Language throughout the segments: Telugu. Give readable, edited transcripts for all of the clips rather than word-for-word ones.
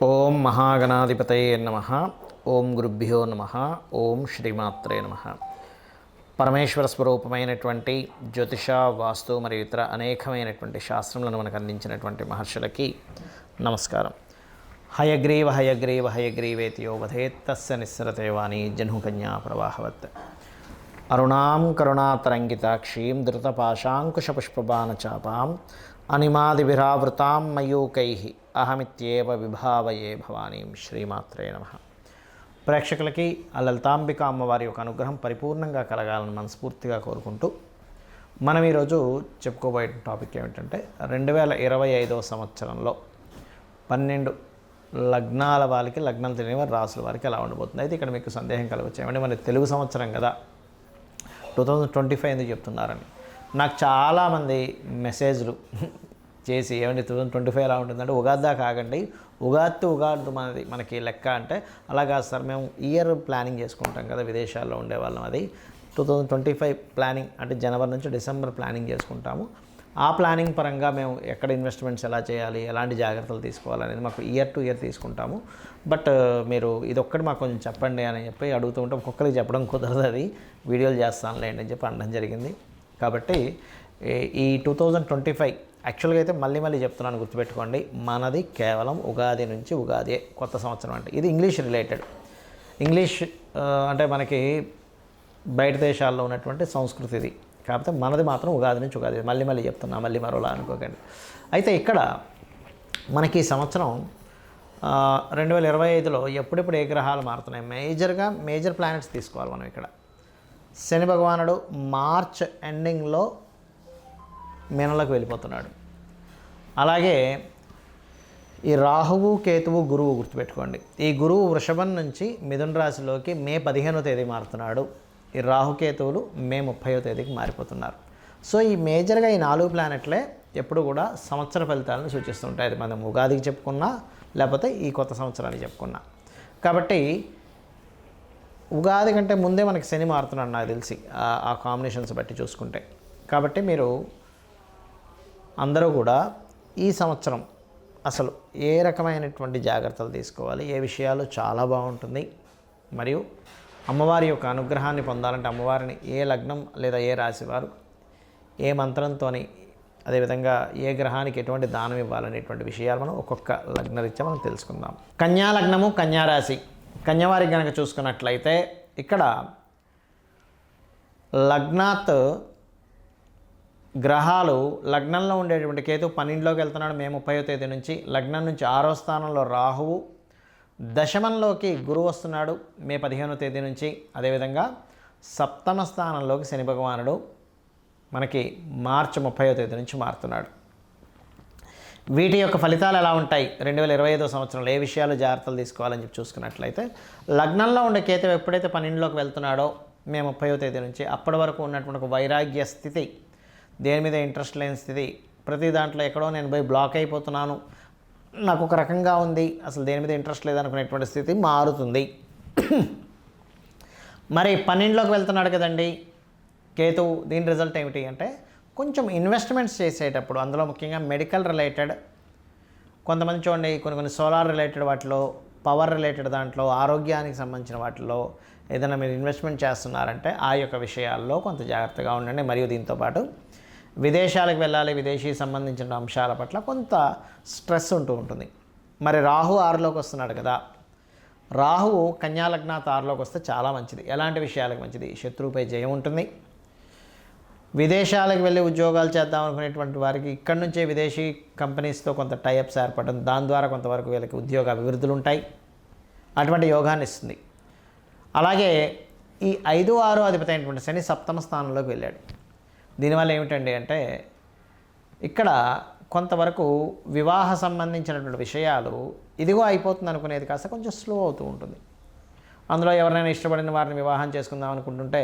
ఓం మహాగణాధిపతయే నమః. ఓం గురుభ్యో నమః. ఓం శ్రీమాత్రే నమః. పరమేశ్వర స్వరూపమైనటువంటి జ్యోతిష, వాస్తు మరియు ఇతర అనేకమైనటువంటి శాస్త్రములను మనకు అందించినటువంటి మహర్షులకి నమస్కారం. హయగ్రీవ హయగ్రీవ హయగ్రీవేతి యో వదేత్ తస్య నిస్సరతే వాణి జహ్నుకన్యా ప్రవాహవత్. అరుణాం కరుణాతరంగితాక్షీం ధృతపాశాంకుశపుష్పబాణచాపాం అనిమాదిభిరావృతాం మయూకైః అహమిత్యేవ విభావయే భవానీం. శ్రీమాత్రే నమః. ప్రేక్షకులకి ఆ లలితాంబిక అమ్మవారి యొక్క అనుగ్రహం పరిపూర్ణంగా కలగాలని మనస్ఫూర్తిగా కోరుకుంటూ మనం ఈరోజు చెప్పుకోబోయే టాపిక్ ఏమిటంటే 2025 సంవత్సరంలో 12 లగ్నాల వారికి, లగ్నాలు తెలియని వారి రాసుల వారికి ఎలా ఉండబోతుంది. అయితే ఇక్కడ మీకు సందేహం కలగవచ్చు, ఏమంటే మన తెలుగు సంవత్సరం కదా 2025 ఎందుకు చెప్తున్నారని. నాకు చాలామంది మెసేజ్లు చేసి ఏమంటే 2025 ఎలా ఉంటుందంటే ఉగాది దాకా ఆగండి, ఉగాది మనకి లెక్క అంటే అలాగా సార్, మేము ఇయర్ ప్లానింగ్ చేసుకుంటాం కదా విదేశాల్లో ఉండేవాళ్ళం. అది 2025 ప్లానింగ్ అంటే జనవరి నుంచి డిసెంబర్ ప్లానింగ్ చేసుకుంటాము. ఆ ప్లానింగ్ పరంగా మేము ఎక్కడ ఇన్వెస్ట్మెంట్స్ ఎలా చేయాలి, ఎలాంటి జాగ్రత్తలు తీసుకోవాలనేది మాకు ఇయర్ టు ఇయర్ తీసుకుంటాము. బట్ మీరు ఇదొక్కటి మాకు కొంచెం చెప్పండి అని చెప్పి అడుగుతూ ఉంటే ఒక్కొక్కరికి చెప్పడం కుదరదు, అది వీడియోలు చేస్తానులేండి అని చెప్పి అనడం జరిగింది. కాబట్టి ఈ 2025 యాక్చువల్గా అయితే మళ్ళీ చెప్తున్నాను, గుర్తుపెట్టుకోండి, మనది కేవలం ఉగాది నుంచి ఉగాది కొత్త సంవత్సరం. అంటే ఇది ఇంగ్లీష్ రిలేటెడ్. ఇంగ్లీష్ అంటే మనకి బయట దేశాల్లో ఉన్నటువంటి సంస్కృతి ఇది, కాకపోతే మనది మాత్రం ఉగాది నుంచి ఉగాది. మళ్ళీ చెప్తున్నా, మళ్ళీ మరోలా అనుకోకండి. అయితే ఇక్కడ మనకి ఈ సంవత్సరం 2025లో ఎప్పుడెప్పుడు ఏ గ్రహాలు మారుతున్నాయి, మేజర్ ప్లానెట్స్ తీసుకోవాలి మనం. ఇక్కడ శని భగవానుడు మార్చ్ ఎండింగ్లో మీనంలోకి వెళ్ళిపోతున్నాడు. అలాగే ఈ రాహువు, కేతువు, గురువు గుర్తుపెట్టుకోండి. ఈ గురువు వృషభం నుంచి మిథున రాశిలోకి మే 15వ తేదీ మారుతున్నాడు. ఈ రాహుకేతువులు మే 30వ తేదీకి మారిపోతున్నారు. సో ఈ మేజర్గా ఈ 4 ప్లానెట్లే ఎప్పుడు కూడా సంవత్సర ఫలితాలను సూచిస్తుంటాయి. అది మనం ఉగాదికి చెప్పుకున్నా, లేకపోతే ఈ కొత్త సంవత్సరానికి చెప్పుకున్నా. కాబట్టి ఉగాది కంటే ముందే మనకి శని మారుతున్నాడు నాకు తెలిసి, ఆ కాంబినేషన్స్ బట్టి చూసుకుంటే. కాబట్టి మీరు అందరూ కూడా ఈ సంవత్సరం అసలు ఏ రకమైనటువంటి జాగ్రత్తలు తీసుకోవాలి, ఏ విషయాలు చాలా బాగుంటుంది, మరియు అమ్మవారి యొక్క అనుగ్రహాన్ని పొందాలంటే అమ్మవారిని ఏ లగ్నం లేదా ఏ రాశి వారు ఏ మంత్రంతో, అదేవిధంగా ఏ గ్రహానికి ఎటువంటి దానం ఇవ్వాలనేటువంటి విషయాలు మనం ఒక్కొక్క లగ్నరీత్యా మనం తెలుసుకుందాం. కన్యా లగ్నము, కన్యా రాశి. కన్యవారికి కనుక చూసుకున్నట్లయితే ఇక్కడ లగ్నాత్ గ్రహాలు, లగ్నంలో ఉండేటువంటి కేతు 12లోకి వెళ్తున్నాడు మే 30వ తేదీ నుంచి. లగ్నం నుంచి 6వ స్థానంలో రాహువు, దశమంలోకి గురువు వస్తున్నాడు మే 15వ తేదీ నుంచి. అదేవిధంగా సప్తమ స్థానంలోకి శని భగవానుడు మనకి మార్చి 30వ తేదీ నుంచి మారుతున్నాడు. వీటి యొక్క ఫలితాలు ఎలా ఉంటాయి 2025 సంవత్సరంలో, ఏ విషయాలు జాగ్రత్తలు తీసుకోవాలని చెప్పి చూసుకున్నట్లయితే, లగ్నంలో ఉండే కేతు ఎప్పుడైతే 12లోకి వెళ్తున్నాడో మే 30వ తేదీ నుంచి, అప్పటి వరకు ఉన్నటువంటి ఒక వైరాగ్య స్థితి, దేని మీద ఇంట్రెస్ట్ లేని స్థితి, ప్రతి దాంట్లో ఎక్కడో నేను పోయి బ్లాక్ అయిపోతున్నాను, నాకు ఒక రకంగా ఉంది, అసలు దేని మీద ఇంట్రెస్ట్ లేదనుకునేటువంటి స్థితి మారుతుంది. మరి 12లోకి వెళ్తున్నాడు కదండి కేతువు. దీని రిజల్ట్ ఏమిటి అంటే కొంచెం ఇన్వెస్ట్మెంట్స్ చేసేటప్పుడు, అందులో ముఖ్యంగా మెడికల్ రిలేటెడ్, కొంతమంది చూడండి కొన్ని సోలార్ రిలేటెడ్ వాటిలో, పవర్ రిలేటెడ్ దాంట్లో, ఆరోగ్యానికి సంబంధించిన వాటిలో ఏదైనా మీరు ఇన్వెస్ట్మెంట్ చేస్తున్నారంటే ఆ యొక్క విషయాల్లో కొంత జాగ్రత్తగా ఉండండి. మరియు దీంతోపాటు విదేశాలకు వెళ్ళాలి, విదేశీ సంబంధించిన అంశాల పట్ల కొంత స్ట్రెస్ ఉంటుంది. మరి రాహు 6లోకి వస్తున్నాడు కదా, రాహువు కన్యా లగ్నాత్ 6లోకి వస్తే చాలా మంచిది. ఎలాంటి విషయాలకు మంచిది? శత్రువుపై జయం ఉంటుంది. విదేశాలకు వెళ్ళి ఉద్యోగాలు చేద్దాం అనుకునేటువంటి వారికి ఇక్కడి నుంచే విదేశీ కంపెనీస్తో కొంత టైఅప్స్ ఏర్పడడం, దాని ద్వారా కొంతవరకు వీళ్ళకి ఉద్యోగ అభివృద్ధులు ఉంటాయి. అటువంటి యోగాన్ని ఇస్తుంది. అలాగే ఈ 5, 6 అధిపతి అయినటువంటి శని సప్తమ స్థానంలోకి వెళ్ళాడు. దీనివల్ల ఏమిటండి అంటే ఇక్కడ కొంతవరకు వివాహ సంబంధించినటువంటి విషయాలు ఇదిగో అయిపోతుంది అనుకునేది కాస్త కొంచెం స్లో అవుతూ ఉంటుంది. అందులో ఎవరైనా ఇష్టపడిన వారిని వివాహం చేసుకుందాం అనుకుంటుంటే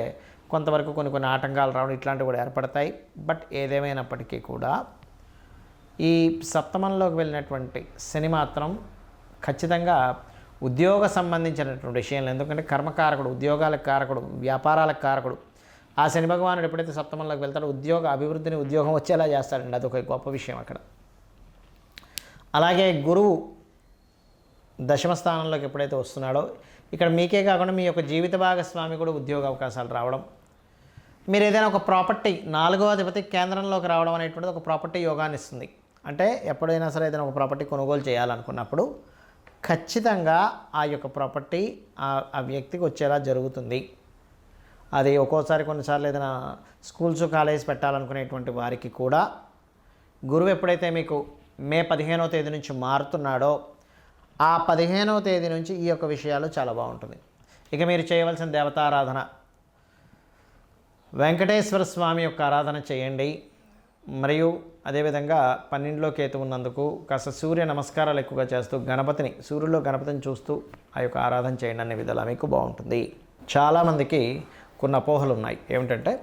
కొంతవరకు కొన్ని ఆటంకాలు రావడం, ఇట్లాంటివి కూడా ఏర్పడతాయి. బట్ ఏదేమైనప్పటికీ కూడా ఈ సప్తమంలోకి వెళ్ళినటువంటి శని మాత్రం ఖచ్చితంగా ఉద్యోగ సంబంధించినటువంటి విషయంలో, ఎందుకంటే కర్మకారకుడు, ఉద్యోగాలకు కారకుడు, వ్యాపారాలకు కారకుడు, ఆ శని భగవానుడు ఎప్పుడైతే సప్తమంలోకి వెళ్తాడో ఉద్యోగ అభివృద్ధిని, ఉద్యోగం వచ్చేలా చేస్తాడండి. అదొక గొప్ప విషయం అక్కడ. అలాగే గురువు దశమ స్థానంలోకి ఎప్పుడైతే వస్తున్నాడో ఇక్కడ మీకే కాకుండా మీ యొక్క జీవిత భాగస్వామి కూడా ఉద్యోగ అవకాశాలు రావడం, మీరు ఏదైనా ఒక ప్రాపర్టీ 4వ అధిపతి కేంద్రంలోకి రావడం అనేటువంటిది ఒక ప్రాపర్టీ యోగాన్ని ఇస్తుంది. అంటే ఎప్పుడైనా సరే ఏదైనా ఒక ప్రాపర్టీ కొనుగోలు చేయాలనుకున్నప్పుడు ఖచ్చితంగా ఆ యొక్క ప్రాపర్టీ ఆ వ్యక్తికి వచ్చేలా జరుగుతుంది. అది ఒక్కోసారి కొన్నిసార్లు ఏదైనా స్కూల్స్ కాలేజ్ పెట్టాలనుకునేటువంటి వారికి కూడా గురువు ఎప్పుడైతే మీకు మే 15వ తేదీ నుంచి మారుతున్నాడో ఆ 15వ తేదీ నుంచి ఈ యొక్క విషయాలు చాలా బాగుంటుంది. ఇక మీరు చేయవలసిన దేవతారాధన వెంకటేశ్వర స్వామి యొక్క ఆరాధన చేయండి. మరియు అదేవిధంగా 12లో కేతు ఉన్నందుకు కాస్త సూర్య నమస్కారాలు ఎక్కువగా చేస్తూ సూర్యుల్లో గణపతిని చూస్తూ ఆ యొక్క ఆరాధన చేయండి అనే విధాలు మీకు బాగుంటుంది. చాలామందికి కొన్ని అపోహలు ఉన్నాయి. ఏమిటంటే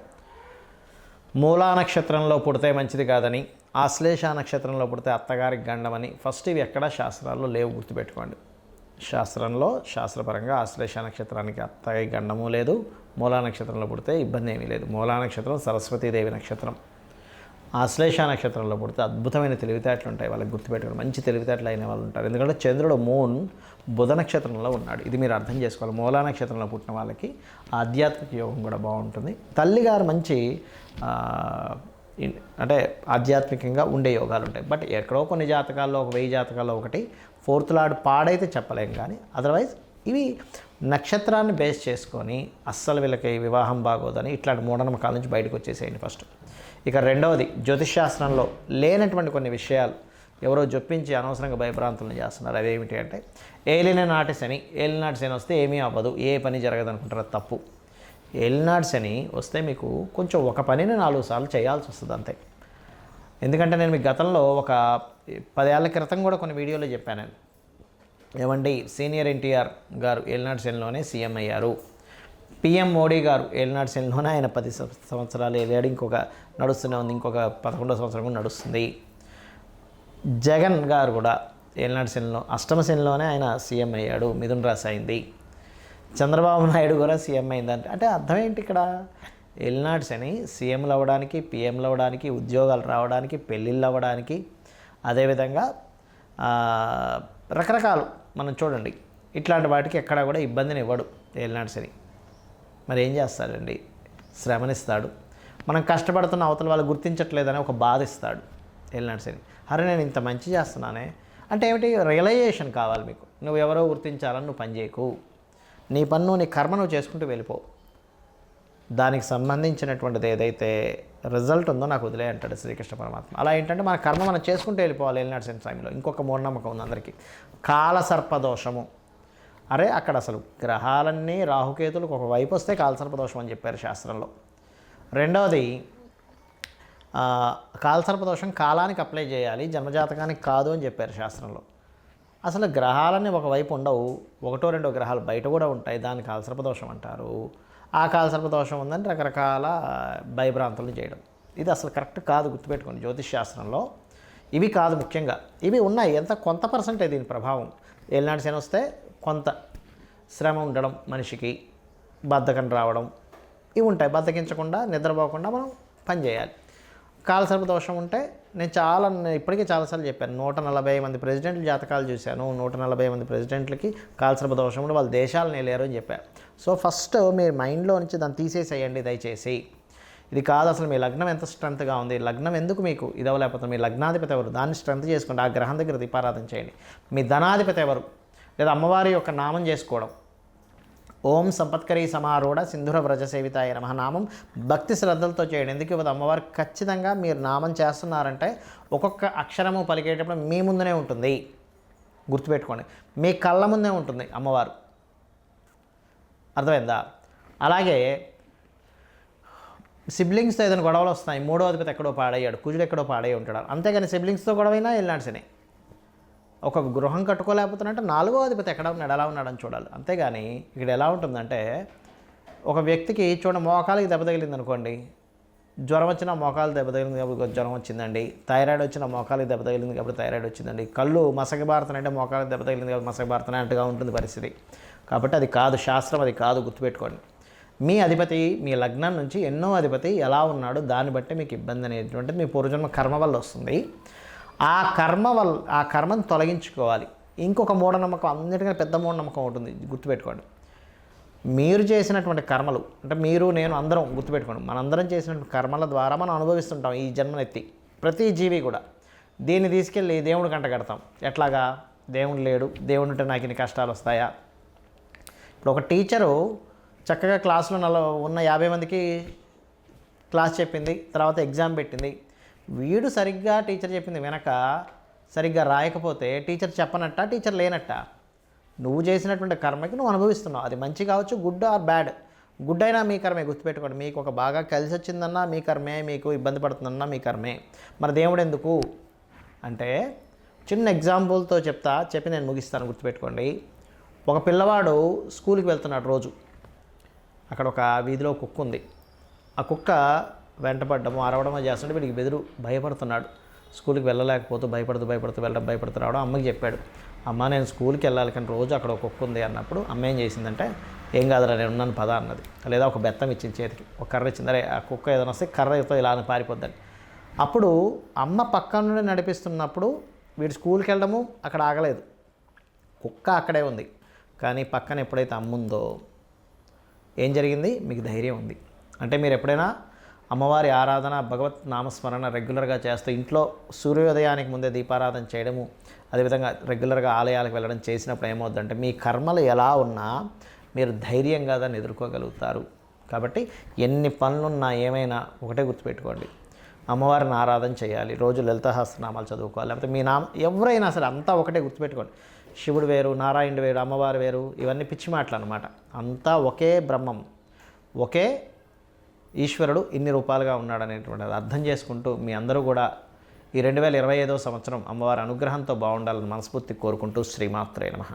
మూలా నక్షత్రంలో పుడితే మంచిది కాదని, ఆశ్లేష నక్షత్రంలో పుడితే అత్తగారికి గండమని. ఫస్ట్ ఇవి ఎక్కడా శాస్త్రాల్లో లేవు, గుర్తుపెట్టుకోండి. శాస్త్రపరంగా ఆశ్లేష నక్షత్రానికి అత్తగారి గండము లేదు, మూలా నక్షత్రంలో పుడితే ఇబ్బంది ఏమీ లేదు. మూలా నక్షత్రం సరస్వతీదేవి నక్షత్రం. ఆశ్లేష నక్షత్రంలో పుడితే అద్భుతమైన తెలివితేటలు ఉంటాయి వాళ్ళకి, గుర్తుపెట్టుకోండి. మంచి తెలివితేటలు అయిన వాళ్ళు ఉంటారు. ఎందుకంటే చంద్రుడు మూన్ బుధ నక్షత్రంలో ఉన్నాడు. ఇది మీరు అర్థం చేసుకోవాలి. మూలా నక్షత్రంలో పుట్టిన వాళ్ళకి ఆధ్యాత్మిక యోగం కూడా బాగుంటుంది. తల్లిగారు మంచి అంటే ఆధ్యాత్మికంగా ఉండే యోగాలు ఉంటాయి. బట్ ఎక్కడో కొన్ని జాతకాల్లో 1000 జాతకాల్లో ఒకటి 4th లార్డ్ పాడైతే చెప్పలేం. కానీ అదర్వైజ్ ఇవి నక్షత్రాన్ని బేస్ చేసుకొని అస్సలు వీళ్ళకి వివాహం బాగోదని ఇట్లాంటి మూఢనమ్మకాల నుంచి బయటకు వచ్చేసేయండి ఫస్ట్. ఇక రెండవది, జ్యోతిష్శాస్త్రంలో లేనటువంటి కొన్ని విషయాలు ఎవరో జొప్పించి అనవసరంగా భయభ్రాంతులను చేస్తున్నారు. అవేమిటి అంటే ఏలినాటి శని వస్తే ఏమీ అవ్వదు, ఏ పని జరగదు అనుకుంటారు. తప్పు. ఏలినాటి శని వస్తే మీకు కొంచెం ఒక పనిని 4 సార్లు చేయాల్సి వస్తుంది అంతే. ఎందుకంటే నేను మీ గతంలో ఒక 10 ఏళ్ల క్రితం కూడా కొన్ని వీడియోలో చెప్పాను. ఏమండి, సీనియర్ ఎన్టీఆర్ గారు ఏలినాటి శనిలోనే సీఎం అయ్యారు. పిఎం మోడీ గారు ఏలినాటి శనిలోనే ఆయన 10 సంవత్సరాలు ఏలాడు. ఇంకొక నడుస్తూనే ఉంది, ఇంకొక 11వ సంవత్సరం కూడా నడుస్తుంది. జగన్ గారు కూడా ఏలినాటి శనిలో అష్టమ శనిలోనే ఆయన సీఎం అయ్యాడు, మిథున రాశి అయింది. చంద్రబాబు నాయుడు కూడా సీఎం అయిందంటే అంటే అర్థం ఏంటి? ఇక్కడ ఏలినాటి శని సీఎంలు అవ్వడానికి, పిఎంలు అవ్వడానికి, ఉద్యోగాలు రావడానికి, పెళ్ళిళ్ళు అవ్వడానికి, అదేవిధంగా రకరకాలు మనం చూడండి ఇట్లాంటి వాటికి ఎక్కడా కూడా ఇబ్బందిని ఇవ్వడు ఏలినాటి శని. మరి ఏం చేస్తాడండి? శ్రమనిస్తాడు. మనం కష్టపడుతున్న అవతల వాళ్ళు గుర్తించట్లేదని ఒక బాధ ఇస్తాడు ఏలినాటి శని. అరే నేను ఇంత మంచి చేస్తున్నానే అంటే ఏమిటి? రియలైజేషన్ కావాలి మీకు. నువ్వు ఎవరో గుర్తించాలని నువ్వు పని చేయకు. నీ పన్ను నీ కర్మ నువ్వు చేసుకుంటూ వెళ్ళిపో. దానికి సంబంధించినటువంటిది ఏదైతే రిజల్ట్ ఉందో నాకు వదిలే అంటాడు శ్రీకృష్ణ పరమాత్మ. అలా ఏంటంటే మన కర్మ మనం చేసుకుంటూ వెళ్ళిపోవాలి ఏలినాటి శని టైంలో. ఇంకొక మూఢనమ్మకం ఉంది అందరికీ, కాలసర్పదోషము. అరే అక్కడ అసలు గ్రహాలన్నీ రాహుకేతులకు ఒక వైపు వస్తే కాలసర్పదోషం అని చెప్పారు శాస్త్రంలో. రెండవది, కాలసర్పదోషం కాలానికి అప్లై చేయాలి, జన్మజాతకానికి కాదు అని చెప్పారు శాస్త్రంలో. అసలు గ్రహాలన్నీ ఒకవైపు ఉండవు, 1-2 గ్రహాలు బయట కూడా ఉంటాయి, దాన్ని కాలసర్పదోషం అంటారు. ఆ కాలసర్పదోషం ఉందని రకరకాల భయభ్రాంతులు చేయడం, ఇది అసలు కరెక్ట్ కాదు, గుర్తుపెట్టుకోండి. జ్యోతిష్ శాస్త్రంలో ఇవి కాదు. ముఖ్యంగా ఇవి ఉన్నాయి, కొంత పర్సెంటే దీని ప్రభావం. ఏలినాటి శని వస్తే కొంత శ్రమ ఉండడం, మనిషికి బద్ధకం రావడం, ఇవి ఉంటాయి. బద్ధకించకుండా నిద్రపోకుండా మనం పని చేయాలి. కాలసర్పదోషం ఉంటే నేను ఇప్పటికీ చాలాసార్లు చెప్పాను, 140 మంది ప్రెసిడెంట్ల జాతకాలు చూశాను. 140 మంది ప్రెసిడెంట్లకి కాలసర్పదోషం ఉండి వాళ్ళ దేశాలను వెళ్ళారు అని చెప్పారు. సో ఫస్ట్ మీరు మైండ్లో నుంచి దాన్ని తీసేసేయండి దయచేసి. ఇది కాదు అసలు మీ లగ్నం ఎంత స్ట్రెంత్గా ఉంది, లగ్నం ఎందుకు మీకు ఇది అవ్వలేకపోతుంది, మీ లగ్నాధిపతి ఎవరు, దాన్ని స్ట్రెంత్ చేసుకోండి. ఆ గ్రహం దగ్గర దీపారాధన చేయండి. మీ ధనాధిపతి ఎవరు, లేదా అమ్మవారి యొక్క నామం చేసుకోవడం. ఓం సంపత్కరీ సమారూఢ సింధుర వ్రజ సేవితాయ నమః నామం భక్తి శ్రద్ధలతో చేయండి. ఎందుకు ఇవ్వదు అమ్మవారు? ఖచ్చితంగా మీరు నామం చేస్తున్నారంటే ఒక్కొక్క అక్షరము పలికేటప్పుడు మీ ముందునే ఉంటుంది, గుర్తుపెట్టుకోండి. మీ కళ్ళ ముందే ఉంటుంది అమ్మవారు, అర్థమైందా? అలాగే సిబ్లింగ్స్తో ఏదైనా గొడవలు వస్తాయి, 3వ అధిపతి ఎక్కడో పాడయ్యాడు, కుజుడు ఎక్కడో పాడయ్యి ఉంటాడు. అంతేగాని సిబ్లింగ్స్తో గొడవైనా ఏలినాటి శని. ఒక గృహం కట్టుకోలేకపోతున్నట్టే 4వ అధిపతి ఎక్కడ ఉన్నాడు, ఎలా ఉన్నాడని చూడాలి. అంతేగాని ఇక్కడ ఎలా ఉంటుందంటే ఒక వ్యక్తికి మోకాలకి దెబ్బ తగిలింది అనుకోండి, జ్వరం వచ్చిన మోకాలు దెబ్బ తగిలింది కాబట్టి జ్వరం వచ్చిందండి, థైరాయిడ్ వచ్చిన మోకాలకి దెబ్బ తగిలింది కాబట్టి థైరాయిడ్ వచ్చిందండి, కళ్ళు మసకబారుతున్నాయంటే మోకాలకి దెబ్బ తగిలింది కాబట్టి మసకబారుతున్నట్టుగా ఉంటుంది పరిస్థితి. కాబట్టి అది కాదు, శాస్త్రం అది కాదు, గుర్తుపెట్టుకోండి. మీ అధిపతి మీ లగ్నం నుంచి ఎన్నో అధిపతి ఎలా ఉన్నాడు దాన్ని బట్టి మీకు ఇబ్బంది అనేటువంటిది మీ పూర్వజన్మ కర్మ వల్ల వస్తుంది. ఆ కర్మను తొలగించుకోవాలి. ఇంకొక మూఢనమ్మకం, అన్నిటికన్నా పెద్ద మూఢనమ్మకం ఉంటుంది, గుర్తుపెట్టుకోండి. మీరు చేసినటువంటి కర్మలు అంటే మీరు నేను అందరం గుర్తుపెట్టుకోండి, మనందరం చేసినటువంటి కర్మల ద్వారా మనం అనుభవిస్తుంటాం ఈ జన్మనెత్తి. ప్రతి జీవి కూడా దీన్ని తీసుకెళ్ళి దేవుడి కంట కడతాం. ఎట్లాగా? దేవుడు లేడు, దేవుడు ఉంటే నాకు ఇన్ని కష్టాలు వస్తాయా? ఇప్పుడు ఒక టీచరు చక్కగా క్లాసులో ఉన్న 50 మందికి క్లాస్ చెప్పింది, తర్వాత ఎగ్జామ్ పెట్టింది. వీడు సరిగ్గా టీచర్ చెప్పింది వెనక సరిగ్గా రాయకపోతే టీచర్ చెప్పనట్ట, టీచర్ లేనట్ట. నువ్వు చేసినటువంటి కర్మకి నువ్వు అనుభవిస్తున్నావు. అది మంచి కావచ్చు, గుడ్ ఆర్ బ్యాడ్. గుడ్ అయినా మీ కర్మే, గుర్తుపెట్టుకోండి. మీకు ఒక బాగా కలిసి వచ్చిందన్నా మీ కర్మే, మీకు ఇబ్బంది పడుతుందన్నా మీ కర్మే. మరి దేవుడు ఎందుకు అంటే, చిన్న ఎగ్జాంపుల్తో చెప్పి నేను ముగిస్తాను, గుర్తుపెట్టుకోండి. ఒక పిల్లవాడు స్కూల్కి వెళ్తున్నాడు రోజు. అక్కడ ఒక వీధిలో కుక్క ఉంది. ఆ కుక్క వెంటపడ్డము అరవడమో చేస్తుంటే వీడికి భయపడుతున్నాడు. స్కూల్కి వెళ్ళలేకపోతూ భయపడుతూ రావడం. అమ్మకి చెప్పాడు, అమ్మ నేను స్కూల్కి వెళ్ళాలి కానీ రోజు అక్కడ ఒక కుక్క ఉంది అన్నప్పుడు అమ్మ ఏం చేసిందంటే, ఏం కాదురా నేను ఉన్నాను పద అన్నది. లేదా ఒక బెత్తం ఇచ్చింది చేతికి, ఒక కర్ర ఇచ్చింది. అరే ఆ కుక్క ఏదైనా వస్తే కర్రతో ఇలా పారిపోద్దని. అప్పుడు అమ్మ పక్క నుండి నడిపిస్తున్నప్పుడు వీడు స్కూల్కి వెళ్ళడము అక్కడ ఆగలేదు, కుక్క అక్కడే ఉంది. కానీ పక్కన ఎప్పుడైతే అమ్ముందో ఏం జరిగింది? మీకు ధైర్యం ఉంది. అంటే మీరు ఎప్పుడైనా అమ్మవారి ఆరాధన, భగవత్ నామస్మరణ రెగ్యులర్గా చేస్తూ ఇంట్లో సూర్యోదయానికి ముందే దీపారాధన చేయడము, అదేవిధంగా రెగ్యులర్గా ఆలయాలకు వెళ్ళడం చేసినప్పుడు ఏమవుద్దంటే మీ కర్మలు ఎలా ఉన్నా మీరు ధైర్యంగా దాన్ని ఎదుర్కోగలుగుతారు. కాబట్టి ఎన్ని పనులున్నా ఏమైనా ఒకటే గుర్తుపెట్టుకోండి, అమ్మవారిని ఆరాధన చేయాలి, రోజు లలిత సహస్రనామాలు చదువుకోవాలి. లేకపోతే మీ ఎవరైనా సరే అంతా ఒకటే గుర్తుపెట్టుకోండి. శివుడు వేరు, నారాయణుడు వేరు, అమ్మవారు వేరు, ఇవన్నీ పిచ్చి మాటలు అన్నమాట. అంతా ఒకే బ్రహ్మం, ఒకే ఈశ్వరుడు ఇన్ని రూపాలుగా ఉన్నాడు అనేటువంటిది అర్థం చేసుకుంటూ మీ అందరూ కూడా ఈ 2025వ సంవత్సరం అమ్మవారి అనుగ్రహంతో బాగుండాలని మనస్ఫూర్తి కోరుకుంటూ శ్రీమాత్రే నమః.